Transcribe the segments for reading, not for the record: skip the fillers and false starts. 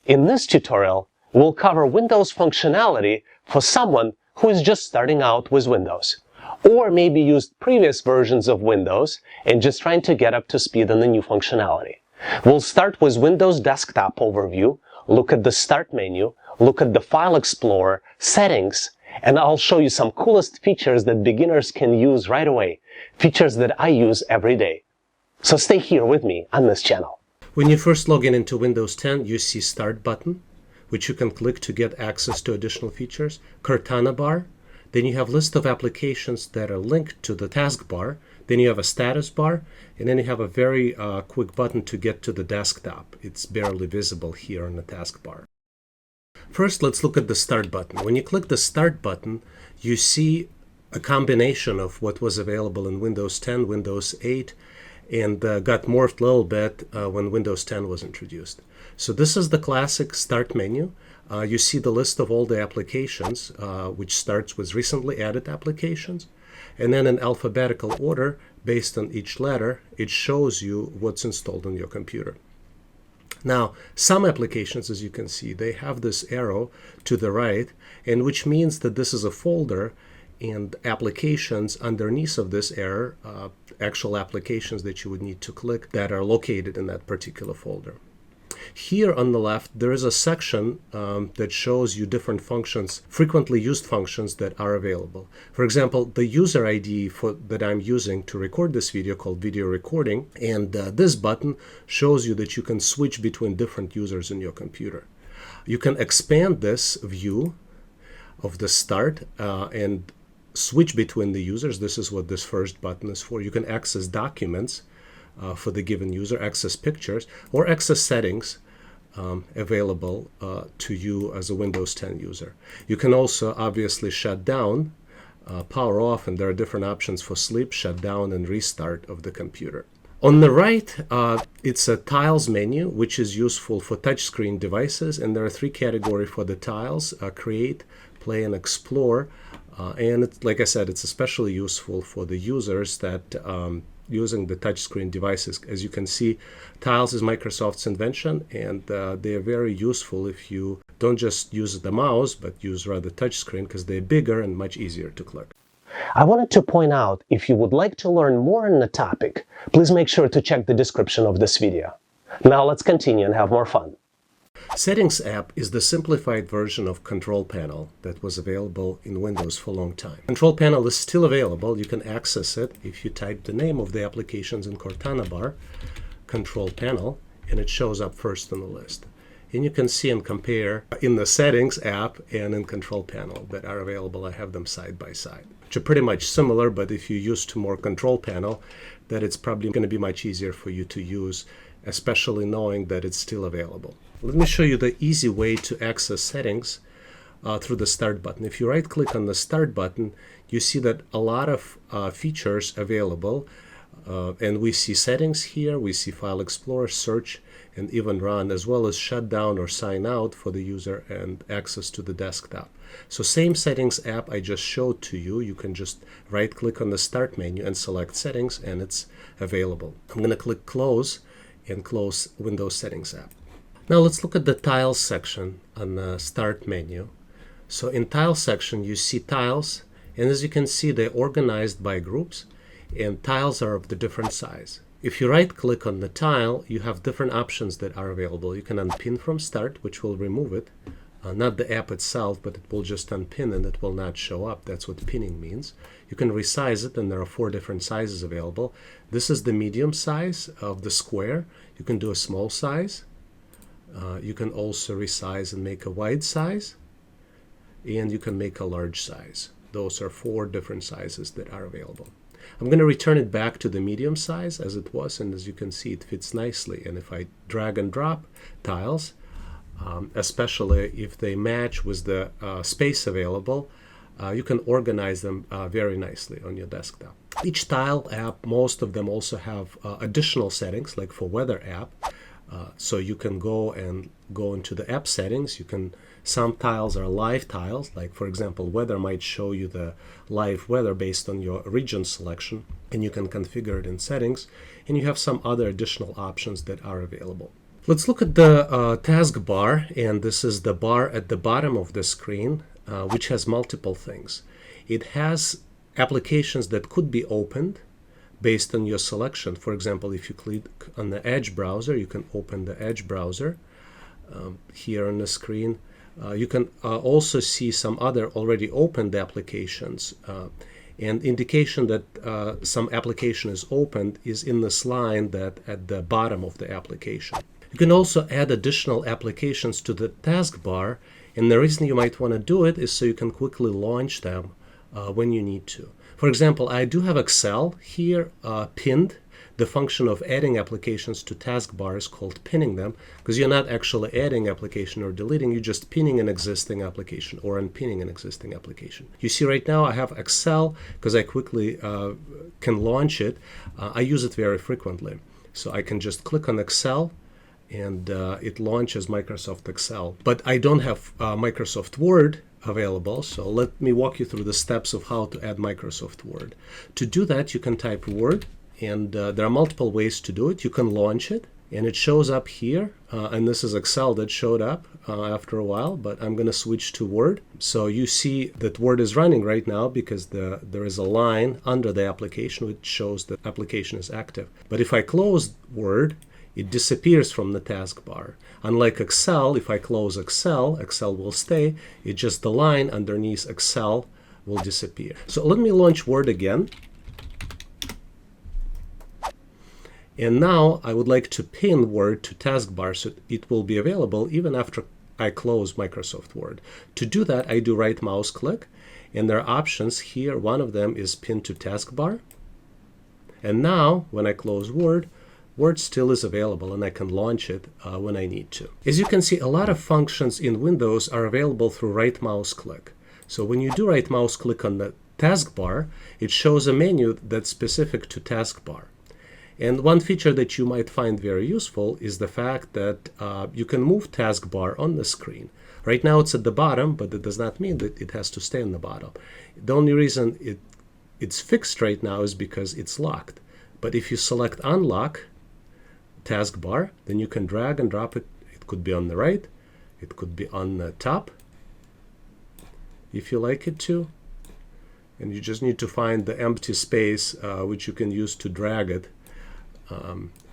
In this tutorial, we'll cover Windows functionality for someone who is just starting out with Windows, or maybe used previous versions of Windows and just trying to get up to speed on the new functionality. We'll start with Windows Desktop overview, look at the Start menu, look at the File Explorer, Settings, and I'll show you some coolest features that beginners can use right away, features that I use every day. So stay here with me on this channel. When you first log in into Windows 10, you see Start button, which you can click to get access to additional features, Cortana bar, then you have list of applications that are linked to the taskbar, then you have a status bar, and then you have a very quick button to get to the desktop. It's barely visible here on the taskbar. First, let's look at the Start button. When you click the Start button, you see a combination of what was available in Windows 10, Windows 8, and got morphed a little bit when Windows 10 was introduced. So this is the classic Start menu. You see the list of all the applications, which starts with recently added applications. And then in alphabetical order, based on each letter, it shows you what's installed on your computer. Now, some applications, as you can see, they have this arrow to the right, and which means that this is a folder, and applications underneath of this arrow, actual applications that you would need to click that are located in that particular folder. Here on the left, there is a section that shows you different functions, frequently used functions that are available. For example, the user ID that I'm using to record this video, called video recording, and this button shows you that you can switch between different users in your computer. You can expand this view of the Start and switch between the users. This is what this first button is for. You can access documents for the given user, access pictures, or access settings available to you as a Windows 10 user. You can also obviously shut down, power off, and there are different options for sleep, shut down, and restart of the computer. On the right, it's a Tiles menu, which is useful for touchscreen devices, and there are three categories for the tiles: Create, Play, and Explore. And like I said, it's especially useful for the users that using the touchscreen devices. As you can see, Tiles is Microsoft's invention, and they are very useful if you don't just use the mouse, but use rather touchscreen, because they're bigger and much easier to click. I wanted to point out, if you would like to learn more on the topic, please make sure to check the description of this video. Now let's continue and have more fun. Settings app is the simplified version of Control Panel that was available in Windows for a long time. Control Panel is still available. You can access it if you type the name of the applications in Cortana bar, Control Panel, and it shows up first on the list. And you can see and compare in the Settings app and in Control Panel that are available. I have them side by side, which are pretty much similar, but if you're used to more Control Panel, that it's probably going to be much easier for you to use, especially knowing that it's still available. Let me show you the easy way to access settings through the Start button. If you right-click on the Start button, you see that a lot of features available, and we see settings here, we see File Explorer, Search, and even Run, as well as shut down or sign out for the user and access to the desktop. So same Settings app I just showed to you, you can just right-click on the Start menu and select Settings, and it's available. I'm going to click Close and close Windows Settings app. Now let's look at the Tiles section on the Start menu. So in Tiles section, you see tiles, and as you can see, they're organized by groups, and tiles are of the different size. If you right-click on the tile, you have different options that are available. You can unpin from Start, which will remove it. Not the app itself, but it will just unpin and it will not show up. That's what pinning means. You can resize it, and there are 4 different sizes available. This is the medium size of the square. You can do a small size. You can also resize and make a wide size, and you can make a large size. Those are 4 different sizes that are available. I'm going to return it back to the medium size as it was, and as you can see, it fits nicely. And if I drag and drop tiles, especially if they match with the space available, you can organize them very nicely on your desktop. Each tile app, most of them also have additional settings, like for Weather app. So you can go into the app settings. Some tiles are live tiles, like for example, weather might show you the live weather based on your region selection, and you can configure it in settings, and you have some other additional options that are available. Let's look at the taskbar, and this is the bar at the bottom of the screen, which has multiple things. It has applications that could be opened based on your selection. For example, if you click on the Edge browser, you can open the Edge browser here on the screen. You can also see some other already opened applications. And indication that some application is opened is in this line that at the bottom of the application. You can also add additional applications to the taskbar, and the reason you might want to do it is so you can quickly launch them when you need to. For example, I do have Excel here pinned. The function of adding applications to taskbar is called pinning them, because you're not actually adding application or deleting, you're just pinning an existing application or unpinning an existing application. You see right now I have Excel because I quickly can launch it. I use it very frequently. So I can just click on Excel and it launches Microsoft Excel. But I don't have Microsoft Word available, so let me walk you through the steps of how to add Microsoft Word. To do that, you can type Word, and there are multiple ways to do it. You can launch it, and it shows up here, and this is Excel that showed up after a while, but I'm going to switch to Word. So you see that Word is running right now because there is a line under the application which shows the application is active. But if I close Word, it disappears from the taskbar. Unlike Excel, if I close Excel, Excel will stay. It's just the line underneath Excel will disappear. So let me launch Word again. And now I would like to pin Word to taskbar so it will be available even after I close Microsoft Word. To do that, I do right mouse click, and there are options here. One of them is pin to taskbar. And now when I close Word, Word still is available and I can launch it when I need to. As you can see, a lot of functions in Windows are available through right mouse click. So when you do right mouse click on the taskbar, it shows a menu that's specific to taskbar. And one feature that you might find very useful is the fact that you can move taskbar on the screen. Right now it's at the bottom, but it does not mean that it has to stay in the bottom. The only reason it's fixed right now is because it's locked. But if you select unlock taskbar, then you can drag and drop it. It could be on the right, it could be on the top if you like it to. And you just need to find the empty space which you can use to drag it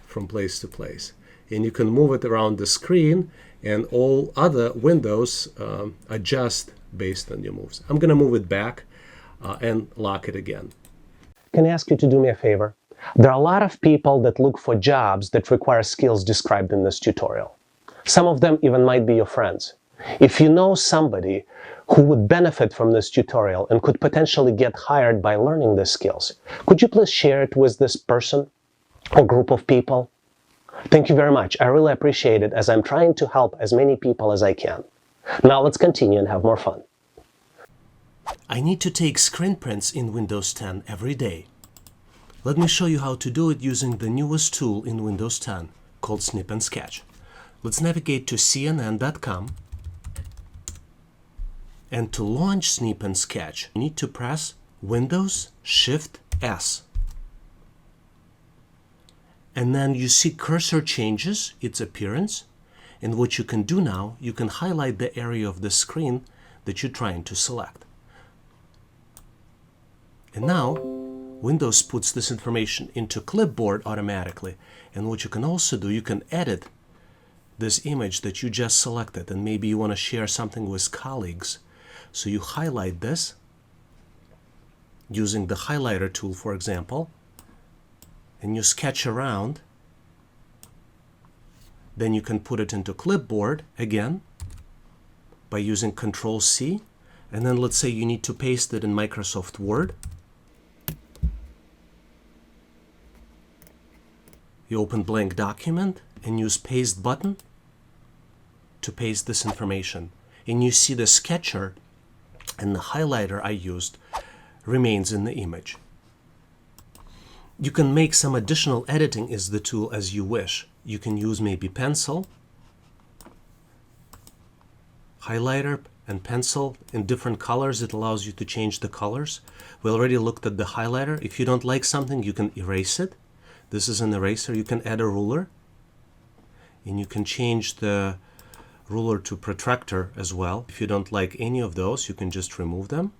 from place to place. And you can move it around the screen, and all other windows adjust based on your moves. I'm going to move it back and lock it again. Can I ask you to do me a favor? There are a lot of people that look for jobs that require skills described in this tutorial. Some of them even might be your friends. If you know somebody who would benefit from this tutorial and could potentially get hired by learning these skills, could you please share it with this person or group of people? Thank you very much. I really appreciate it, as I'm trying to help as many people as I can. Now let's continue and have more fun. I need to take screen prints in Windows 10 every day. Let me show you how to do it using the newest tool in Windows 10 called Snip and Sketch. Let's navigate to cnn.com. And to launch Snip and Sketch, you need to press Windows Shift S. And then you see cursor changes its appearance. And what you can do now, you can highlight the area of the screen that you're trying to select. And now Windows puts this information into clipboard automatically. And what you can also do, you can edit this image that you just selected, and maybe you want to share something with colleagues. So you highlight this using the highlighter tool, for example, and you sketch around. Then you can put it into clipboard again by using Control-C. And then let's say you need to paste it in Microsoft Word. You open blank document and use paste button to paste this information. And you see the sketcher and the highlighter I used remains in the image. You can make some additional editing is the tool as you wish. You can use maybe pencil, highlighter and pencil in different colors. It allows you to change the colors. We already looked at the highlighter. If you don't like something, you can erase it. This is an eraser. You can add a ruler. and you can change the ruler to protractor as well. If you don't like any of those, you can just remove them.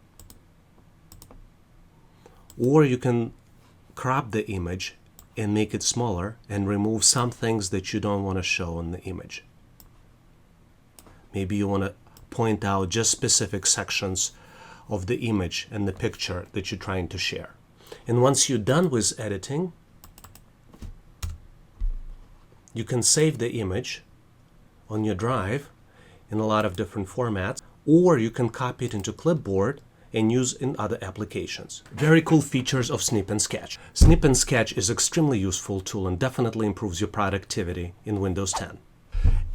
Or you can crop the image and make it smaller and remove some things that you don't want to show in the image. Maybe you want to point out just specific sections of the image and the picture that you're trying to share. And once you're done with editing, you can save the image on your drive in a lot of different formats, or you can copy it into clipboard and use in other applications. Very cool features of Snip and Sketch. Snip and Sketch is extremely useful tool and definitely improves your productivity in Windows 10.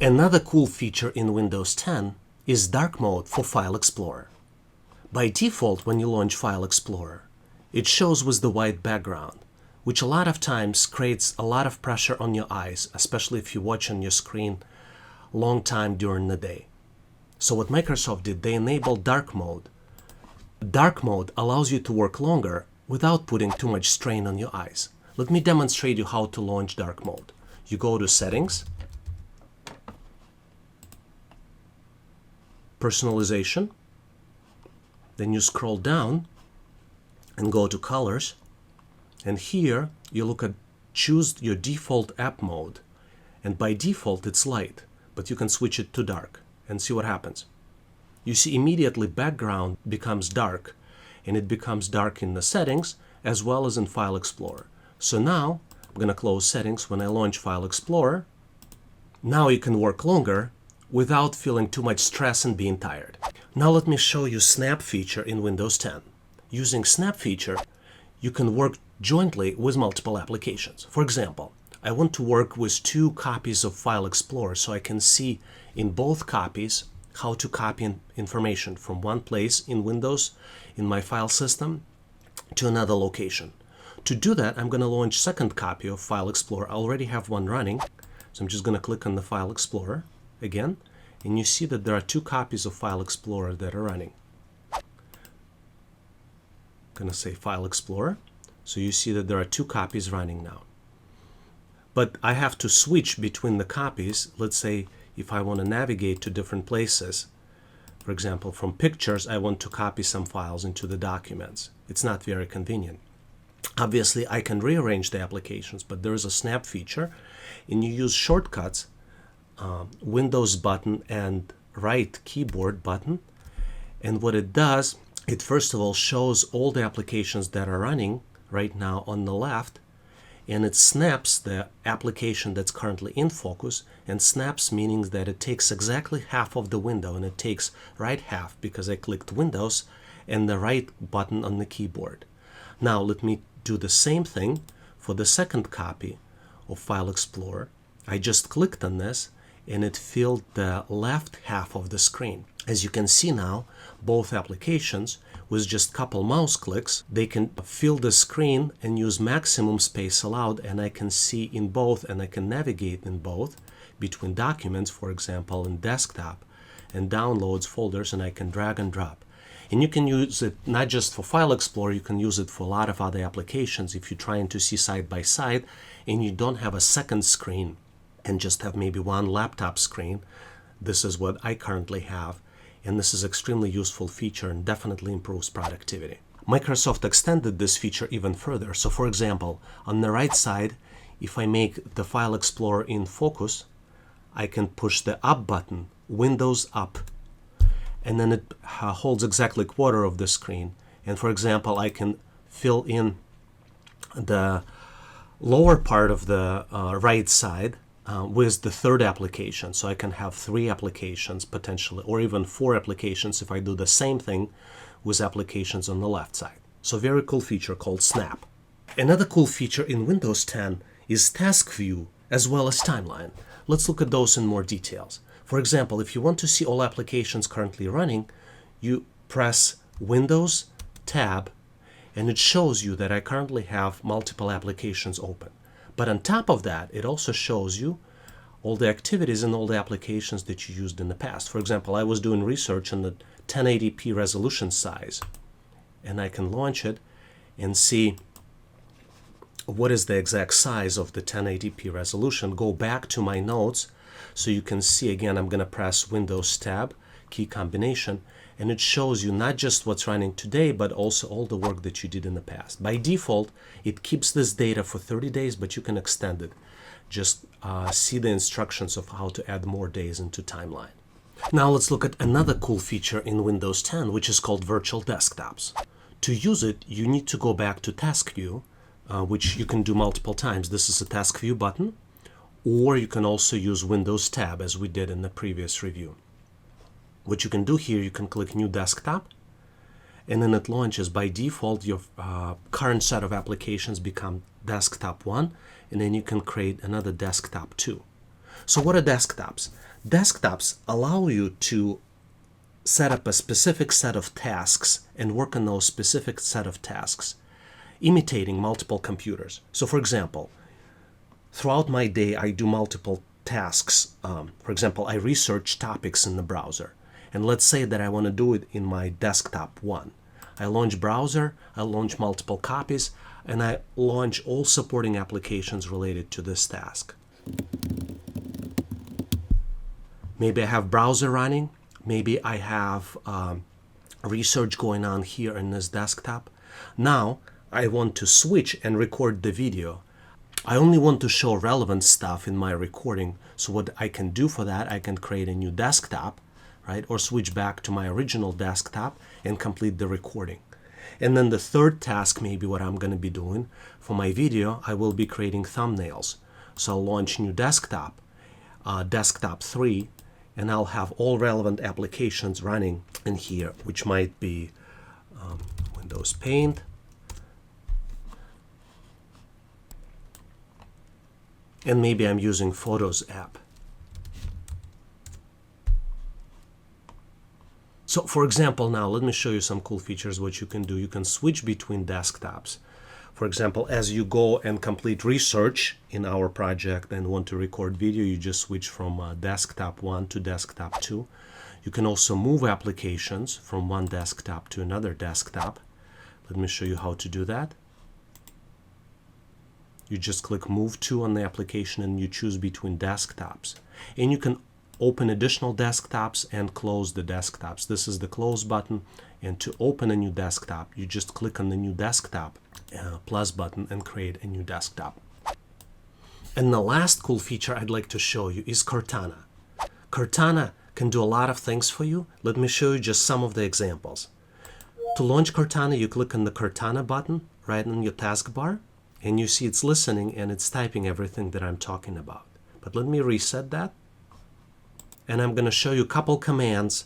Another cool feature in Windows 10 is dark mode for File Explorer. By default, when you launch File Explorer, it shows with the white background, which a lot of times creates a lot of pressure on your eyes, especially if you watch on your screen a long time during the day. So what Microsoft did, they enabled dark mode. Dark mode allows you to work longer without putting too much strain on your eyes. Let me demonstrate you how to launch dark mode. You go to Settings, Personalization, then you scroll down and go to Colors, and here you look at choose your default app mode, and by default it's light, but you can switch it to dark and see what happens. You see immediately background becomes dark, and it becomes dark in the settings as well as in File Explorer. So now I'm going to close settings. When I launch File Explorer, now you can work longer without feeling too much stress and being tired. Now let me show you Snap feature in Windows 10. Using Snap feature, you can work jointly with multiple applications. For example, I want to work with 2 copies of File Explorer so I can see in both copies how to copy information from one place in Windows in my file system to another location. To do that, I'm going to launch second copy of File Explorer. I already have one running, so I'm just going to click on the File Explorer again, and you see that there are 2 copies of File Explorer that are running. I'm going to say File Explorer, so you see that there are 2 copies running now. But I have to switch between the copies. Let's say if I want to navigate to different places, for example, from pictures, I want to copy some files into the documents. It's not very convenient. Obviously, I can rearrange the applications, but there is a Snap feature, and you use shortcuts, Windows button and right keyboard button. And what it does, it first of all shows all the applications that are running right now on the left, and it snaps the application that's currently in focus, and snaps meaning that it takes exactly half of the window, and it takes right half because I clicked Windows and the right button on the keyboard. Now let me do the same thing for the second copy of File Explorer. I just clicked on this and it filled the left half of the screen. As you can see now, both applications, with just a couple mouse clicks, they can fill the screen and use maximum space allowed, and I can see in both and I can navigate in both between documents, for example, in desktop and downloads folders, and I can drag and drop. And you can use it not just for File Explorer, you can use it for a lot of other applications if you're trying to see side by side and you don't have a second screen and just have maybe one laptop screen. This is what I currently have, and this is an extremely useful feature and definitely improves productivity. Microsoft extended this feature even further. So for example, on the right side, if I make the File Explorer in focus, I can push the up button, Windows up, and then it holds exactly a quarter of the screen. And for example, I can fill in the lower part of the right side with the third application. So I can have 3 applications potentially, or even 4 applications if I do the same thing with applications on the left side. So very cool feature called Snap. Another cool feature in Windows 10 is Task View as well as Timeline. Let's look at those in more details. For example, if you want to see all applications currently running, you press Windows Tab, and it shows you that I currently have multiple applications open. But on top of that, it also shows you all the activities and all the applications that you used in the past. For example, I was doing research on the 1080p resolution size, and I can launch it and see what is the exact size of the 1080p resolution, go back to my notes So you can see, again, I'm going to press Windows Tab, key combination, and it shows you not just what's running today, but also all the work that you did in the past. By default, it keeps this data for 30 days, but you can extend it. Just see the instructions of how to add more days into timeline. Now let's look at another cool feature in Windows 10, which is called Virtual Desktops. To use it, you need to go back to Task View, which you can do multiple times. This is a Task View button, or you can also use Windows Tab, as we did in the previous review. What you can do here, you can click New Desktop, and then it launches. By default, your current set of applications become Desktop 1, and then you can create another Desktop 2. So what are desktops? Desktops allow you to set up a specific set of tasks and work on those specific set of tasks, imitating multiple computers. So for example, throughout my day, I do multiple tasks. For example, I research topics in the browser. And let's say that I want to do it in my Desktop 1. I launch browser, I launch multiple copies, and I launch all supporting applications related to this task. Maybe I have browser running. Maybe I have research going on here in this desktop. Now I want to switch and record the video. I only want to show relevant stuff in my recording. So what I can do for that, I can create a new desktop, right? Or switch back to my original desktop and complete the recording. And then the third task, maybe what I'm going to be doing for my video, I will be creating thumbnails. So I'll launch new desktop, desktop 3, and I'll have all relevant applications running in here, which might be Windows Paint, and maybe I'm using Photos app. So for example, now let me show you some cool features what you can do. You can switch between desktops. For example, as you go and complete research in our project and want to record video, you just switch from desktop 1 to desktop 2. You can also move applications from one desktop to another desktop. Let me show you how to do that. You just click Move To on the application and you choose between desktops. And you can open additional desktops and close the desktops. This is the close button, and to open a new desktop, you just click on the new desktop plus button and create a new desktop. And the last cool feature I'd like to show you is Cortana. Cortana can do a lot of things for you. Let me show you just some of the examples. To launch Cortana, you click on the Cortana button right on your taskbar, and you see it's listening and it's typing everything that I'm talking about. But let me reset that. And I'm going to show you a couple commands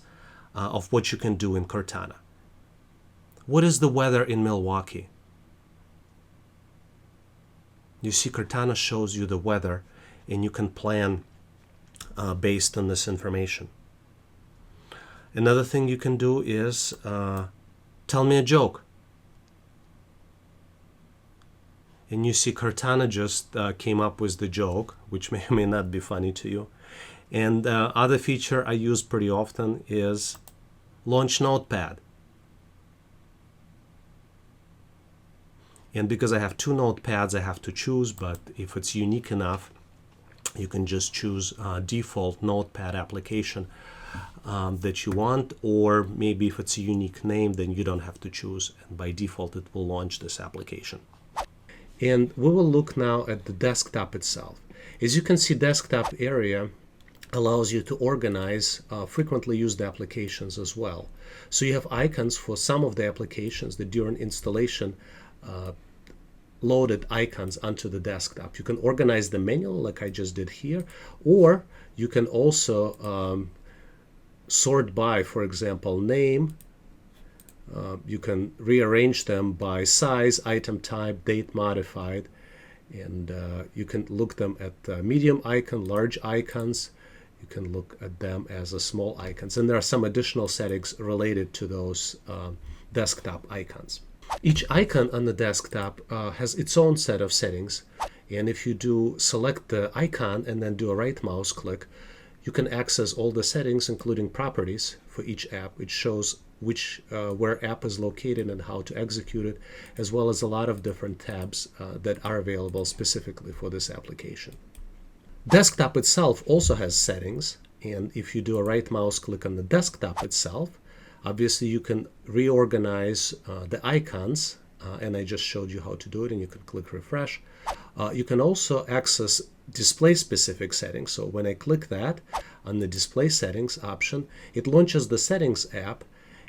of what you can do in Cortana. What is the weather in Milwaukee? You see Cortana shows you the weather, and you can plan based on this information. Another thing you can do is tell me a joke. And you see Cortana just came up with the joke, which may or may not be funny to you. And other feature I use pretty often is launch Notepad. And because I have two notepads, I have to choose, but if it's unique enough, you can just choose default notepad application that you want, or maybe if it's a unique name, then you don't have to choose, and by default it will launch this application. And we will look now at the desktop itself. As you can see, desktop area allows you to organize frequently used applications as well. So you have icons for some of the applications that during installation loaded icons onto the desktop. You can organize them manually like I just did here, or you can also sort by, for example, name. You can rearrange them by size, item type, date modified, and you can look them at medium icon, large icons. You can look at them as a small icons, and there are some additional settings related to those desktop icons. Each icon on the desktop has its own set of settings, and if you do select the icon and then do a right mouse click, you can access all the settings, including properties for each app. It shows where app is located and how to execute it, as well as a lot of different tabs that are available specifically for this application. Desktop itself also has settings, and if you do a right mouse click on the desktop itself, obviously you can reorganize the icons, and I just showed you how to do it, and you can click refresh. You can also access display specific settings. So when I click that on the display settings option, it launches the settings app,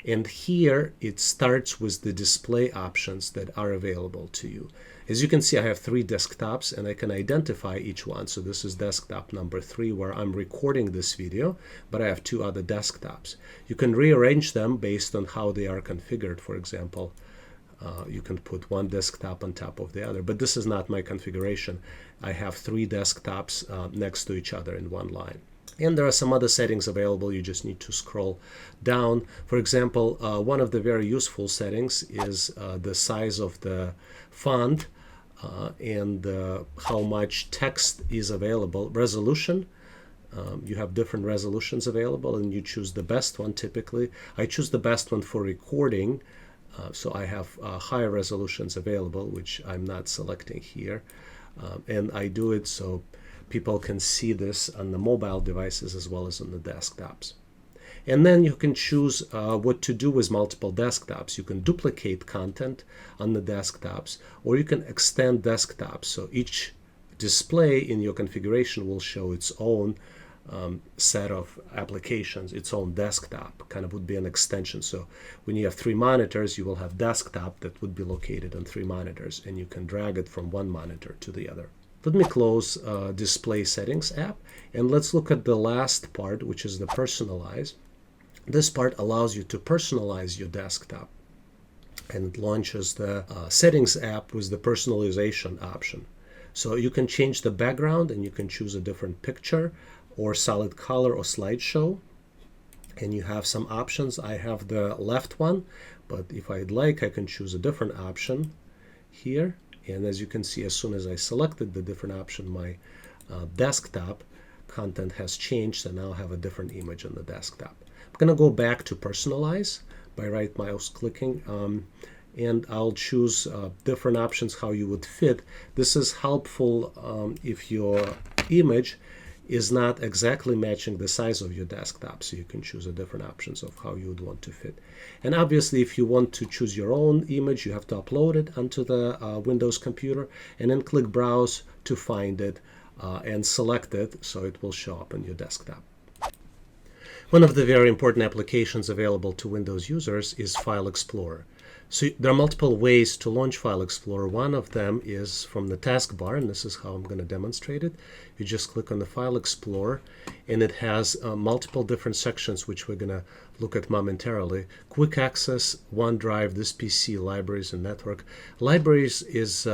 and here it starts with the display options that are available to you. As you can see, I have 3 desktops, and I can identify each one. So this is desktop number 3, where I'm recording this video, but I have 2 other desktops. You can rearrange them based on how they are configured. For example, you can put one desktop on top of the other, but this is not my configuration. I have 3 desktops next to each other in one line. And there are some other settings available. You just need to scroll down. For example, one of the very useful settings is the size of the font and how much text is available. Resolution. You have different resolutions available, and you choose the best one typically. I choose the best one for recording, so I have higher resolutions available, which I'm not selecting here. And I do it so people can see this on the mobile devices as well as on the desktops. And then you can choose what to do with multiple desktops. You can duplicate content on the desktops, or you can extend desktops. So each display in your configuration will show its own set of applications, its own desktop, kind of would be an extension. So when you have 3 monitors, you will have desktop that would be located on 3 monitors, and you can drag it from one monitor to the other. Let me close display settings app, and let's look at the last part, which is the personalize. This part allows you to personalize your desktop, and it launches the settings app with the personalization option. So you can change the background, and you can choose a different picture or solid color or slideshow, and you have some options. I have the left one, but if I'd like, I can choose a different option here. And as you can see, as soon as I selected the different option, my desktop content has changed, so now I have a different image on the desktop. I'm going to go back to personalize by right mouse clicking, and I'll choose different options how you would fit. This is helpful if your image is not exactly matching the size of your desktop, so you can choose a different options of how you would want to fit. And obviously, if you want to choose your own image, you have to upload it onto the Windows computer, and then click browse to find it and select it, so it will show up on your desktop. One of the very important applications available to Windows users is File Explorer. So there are multiple ways to launch File Explorer. One of them is from the taskbar, and this is how I'm going to demonstrate it. You just click on the File Explorer, and it has multiple different sections, which we're going to look at momentarily. Quick access, OneDrive, this PC, libraries, and network. Libraries is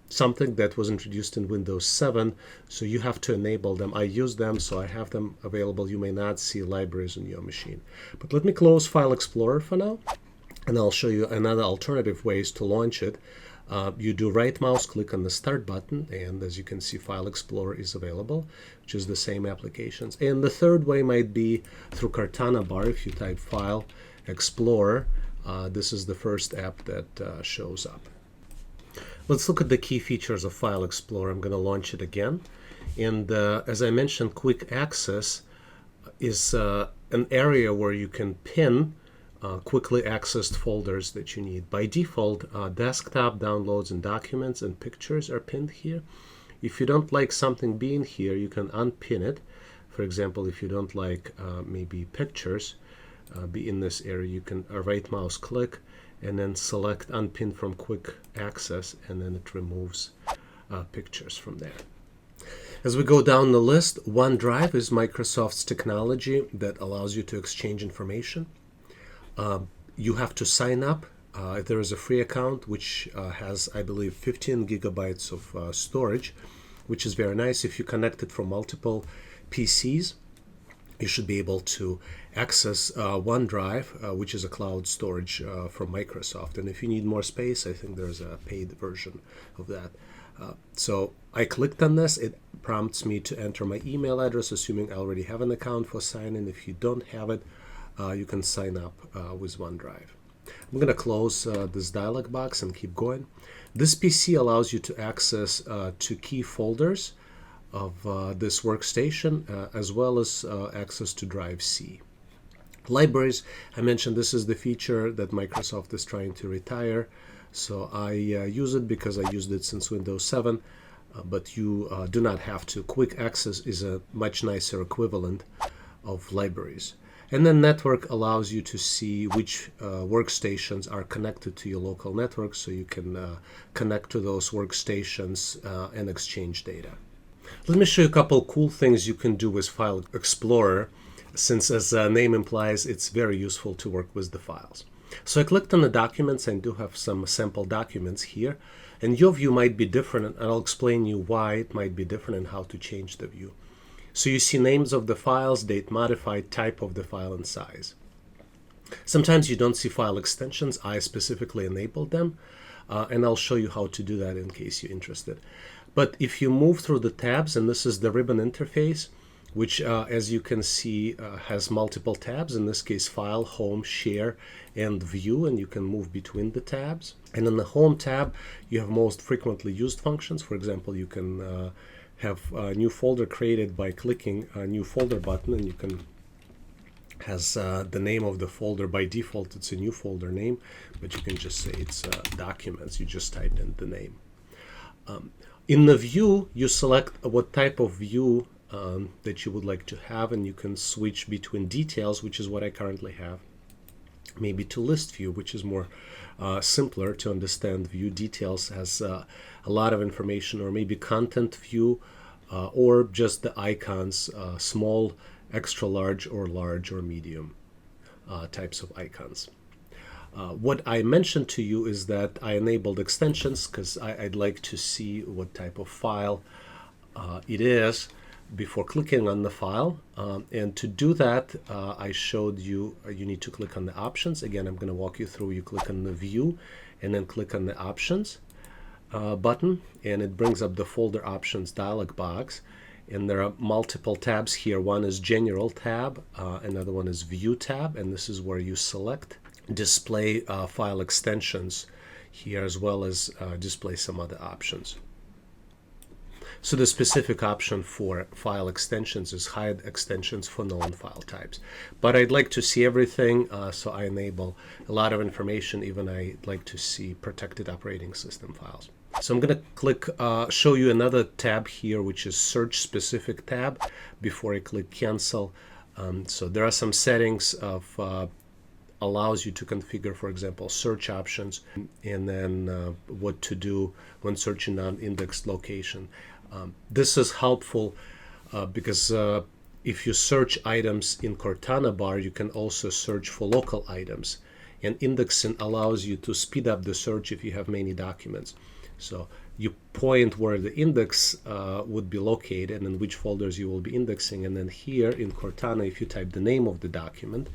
something that was introduced in Windows 7, so you have to enable them. I use them, so I have them available. You may not see libraries on your machine. But let me close File Explorer for now, and I'll show you another alternative ways to launch it. You do right mouse click on the start button, and as you can see, File Explorer is available, which is the same applications. And the third way might be through Cortana bar. If you type File Explorer, this is the first app that shows up. Let's look at the key features of File Explorer. I'm going to launch it again. And as I mentioned, quick access is an area where you can pin quickly accessed folders that you need. By default, desktop downloads and documents and pictures are pinned here. If you don't like something being here, you can unpin it. For example, if you don't like maybe pictures be in this area, you can right mouse click and then select unpin from quick access, and then it removes pictures from there. As we go down the list, OneDrive is Microsoft's technology that allows you to exchange information. You have to sign up. There is a free account which has, I believe, 15 gigabytes of storage, which is very nice. If you connect it from multiple PCs, you should be able to access OneDrive, which is a cloud storage from Microsoft. And if you need more space, I think there's a paid version of that. So I clicked on this. It prompts me to enter my email address, assuming I already have an account for sign-in. If you don't have it, you can sign up with OneDrive. I'm going to close this dialog box and keep going. This PC allows you to access to key folders of this workstation, as well as access to Drive C. Libraries, I mentioned this is the feature that Microsoft is trying to retire. So I use it because I used it since Windows 7, but you do not have to. Quick access is a much nicer equivalent of libraries. And then network allows you to see which workstations are connected to your local network, so you can connect to those workstations and exchange data. Let me show you a couple cool things you can do with File Explorer, since as the name implies, it's very useful to work with the files. So I clicked on the documents and do have some sample documents here, and your view might be different, and I'll explain you why it might be different and how to change the view. So you see names of the files, date modified, type of the file, and size. Sometimes you don't see file extensions. I specifically enabled them, and I'll show you how to do that in case you're interested. But if you move through the tabs, and this is the ribbon interface, which as you can see has multiple tabs, in this case File, Home, Share, and View, and you can move between the tabs. And in the Home tab, you have most frequently used functions. For example, you can have a new folder created by clicking a new folder button, and you can has the name of the folder. By default it's a new folder name, but you can just say it's documents. You just type in the name. In the view, you select what type of view that you would like to have, and you can switch between details, which is what I currently have, maybe to list view, which is more simpler to understand. View details has a lot of information, or maybe content view, or just the icons, small, extra large, or medium types of icons. What I mentioned to you is that I enabled extensions because I'd like to see what type of file it is before clicking on the file. And to do that, I showed you, you need to click on the options. Again, I'm going to walk you through. You click on the view and then click on the options button, and it brings up the folder options dialog box. And there are multiple tabs here. One is General tab, another one is View tab, and this is where you select display file extensions here, as well as display some other options. So the specific option for file extensions is hide extensions for known file types. But I'd like to see everything, so I enable a lot of information. Even I'd like to see protected operating system files. So I'm going to click, show you another tab here, which is search specific tab, before I click cancel. So there are some settings of allows you to configure, for example, search options, and then what to do when searching on indexed location. This is helpful because if you search items in Cortana bar, you can also search for local items. And indexing allows you to speed up the search if you have many documents. So you point where the index would be located and in which folders you will be indexing. And then here in Cortana, if you type the name of the document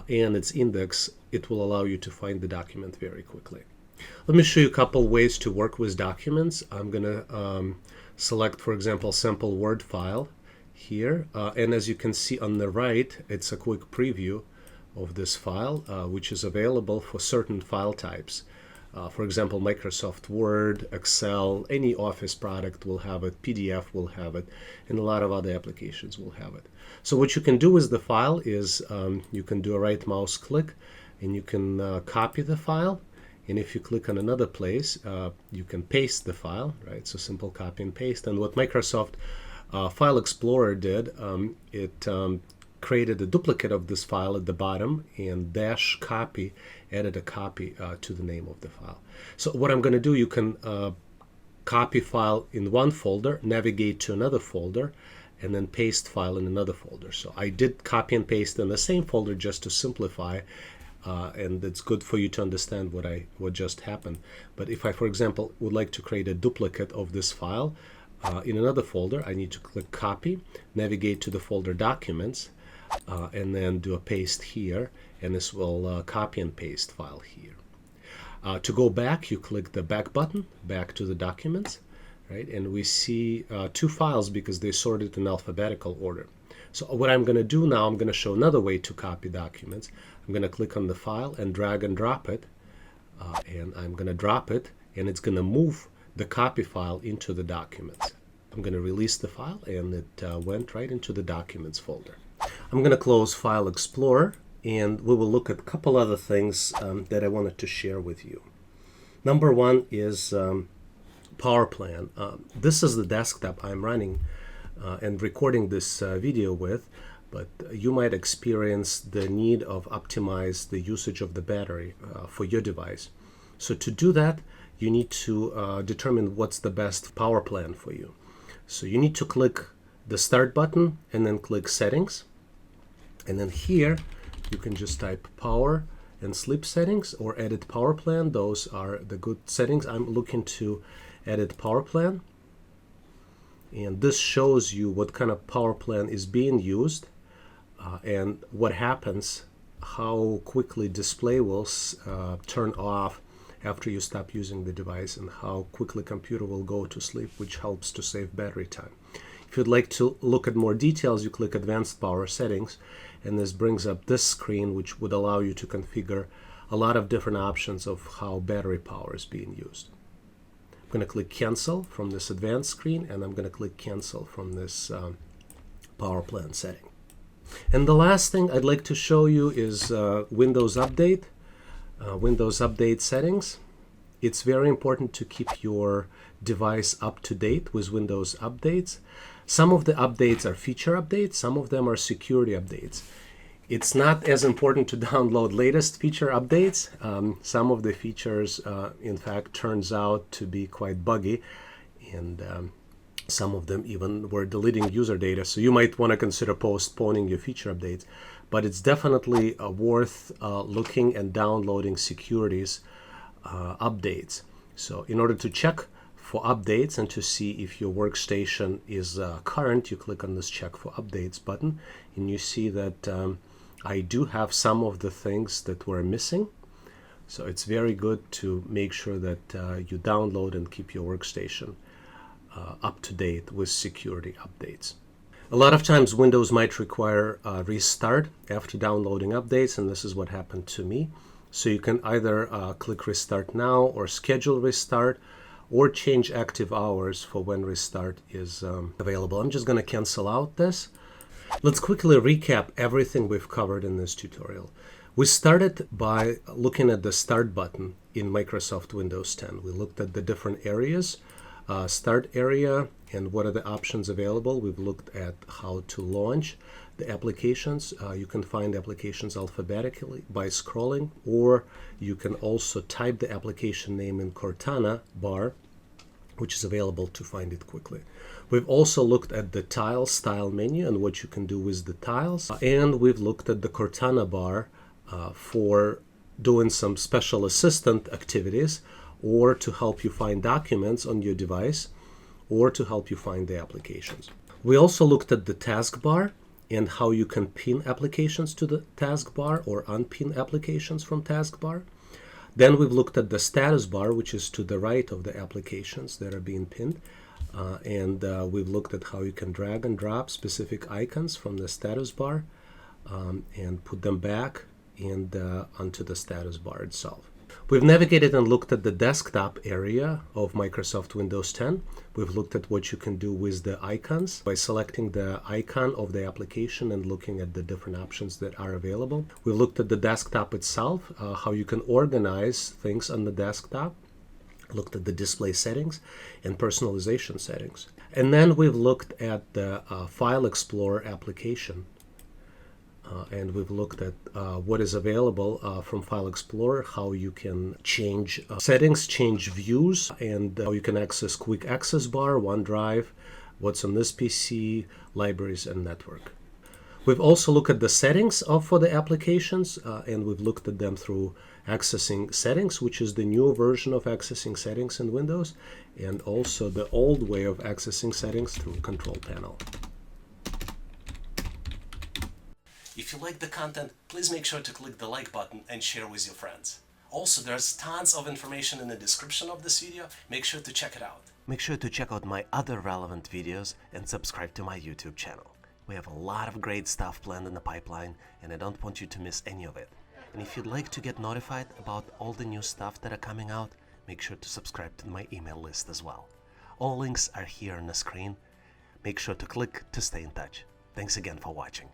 and its index, it will allow you to find the document very quickly. Let me show you a couple ways to work with documents. I'm going to select, for example, sample Word file here. And as you can see on the right, it's a quick preview of this file, which is available for certain file types. For example, Microsoft Word, Excel, any Office product will have it, PDF will have it, and a lot of other applications will have it. So what you can do with the file is you can do a right mouse click and you can copy the file. And if you click on another place, you can paste the file, right? So simple copy and paste. And what Microsoft File Explorer did, it created a duplicate of this file at the bottom, and dash copy added a copy to the name of the file. So what I'm going to do, you can copy file in one folder, navigate to another folder, and then paste file in another folder. So I did copy and paste in the same folder just to simplify, and it's good for you to understand what just happened. But if I, for example, would like to create a duplicate of this file in another folder, I need to click copy, navigate to the folder documents, and then do a paste here, and this will copy and paste file here. To go back, you click the back button, back to the documents, right? And we see two files because they sorted in alphabetical order. So what I'm going to do now, I'm going to show another way to copy documents. I'm going to click on the file and drag and drop it, and I'm going to drop it, and it's going to move the copy file into the documents. I'm going to release the file, and it went right into the Documents folder. I'm going to close File Explorer, and we will look at a couple other things that I wanted to share with you. Number one is Power Plan. This is the desktop I'm running and recording this video with, but you might experience the need of optimize the usage of the battery for your device. So to do that, you need to determine what's the best power plan for you. So you need to click the Start button and then click Settings. And then here you can just type Power and Sleep Settings or Edit Power Plan. Those are the good settings. I'm looking to Edit Power Plan. And this shows you what kind of power plan is being used and what happens, how quickly display will turn off after you stop using the device, and how quickly computer will go to sleep, which helps to save battery time. If you'd like to look at more details, you click Advanced Power Settings, and this brings up this screen, which would allow you to configure a lot of different options of how battery power is being used. I'm going to click Cancel from this advanced screen, and I'm going to click Cancel from this power plan setting. And the last thing I'd like to show you is Windows Update. Windows Update settings. It's very important to keep your device up to date with Windows updates. Some of the updates are feature updates, some of them are security updates. It's not as important to download latest feature updates. Some of the features, in fact, turns out to be quite buggy, and some of them even were deleting user data. So you might want to consider postponing your feature updates. But it's definitely worth looking and downloading securities updates. So in order to check for updates and to see if your workstation is current, you click on this Check for Updates button, and you see that I do have some of the things that were missing. So it's very good to make sure that you download and keep your workstation up to date with security updates. A lot of times Windows might require a restart after downloading updates, and this is what happened to me. So you can either click Restart Now or Schedule Restart, or change active hours for when restart is available. I'm just going to cancel out this. Let's quickly recap everything we've covered in this tutorial. We started by looking at the Start button in Microsoft Windows 10. We looked at the different areas, Start area, and what are the options available. We've looked at how to launch the applications. You can find applications alphabetically by scrolling, or you can also type the application name in Cortana bar, which is available to find it quickly. We've also looked at the Tiles style menu and what you can do with the tiles, and we've looked at the Cortana bar for doing some special assistant activities, or to help you find documents on your device, or to help you find the applications. We also looked at the taskbar and how you can pin applications to the taskbar or unpin applications from taskbar. Then we've looked at the status bar, which is to the right of the applications that are being pinned. And we've looked at how you can drag and drop specific icons from the status bar and put them back and onto the status bar itself. We've navigated and looked at the desktop area of Microsoft Windows 10. We've looked at what you can do with the icons by selecting the icon of the application and looking at the different options that are available. We've looked at the desktop itself, how you can organize things on the desktop. Looked at the display settings and personalization settings. And then we've looked at the File Explorer application. And we've looked at what is available from File Explorer, how you can change settings, change views, and how you can access Quick Access Bar, OneDrive, what's on this PC, libraries, and network. We've also looked at the settings for the applications, and we've looked at them through Accessing Settings, which is the new version of Accessing Settings in Windows, and also the old way of accessing settings through Control Panel. If you like the content, please make sure to click the like button and share with your friends. Also, there's tons of information in the description of this video. Make sure to check it out. Make sure to check out my other relevant videos and subscribe to my YouTube channel. We have a lot of great stuff planned in the pipeline, and I don't want you to miss any of it. And if you'd like to get notified about all the new stuff that are coming out, make sure to subscribe to my email list as well. All links are here on the screen. Make sure to click to stay in touch. Thanks again for watching.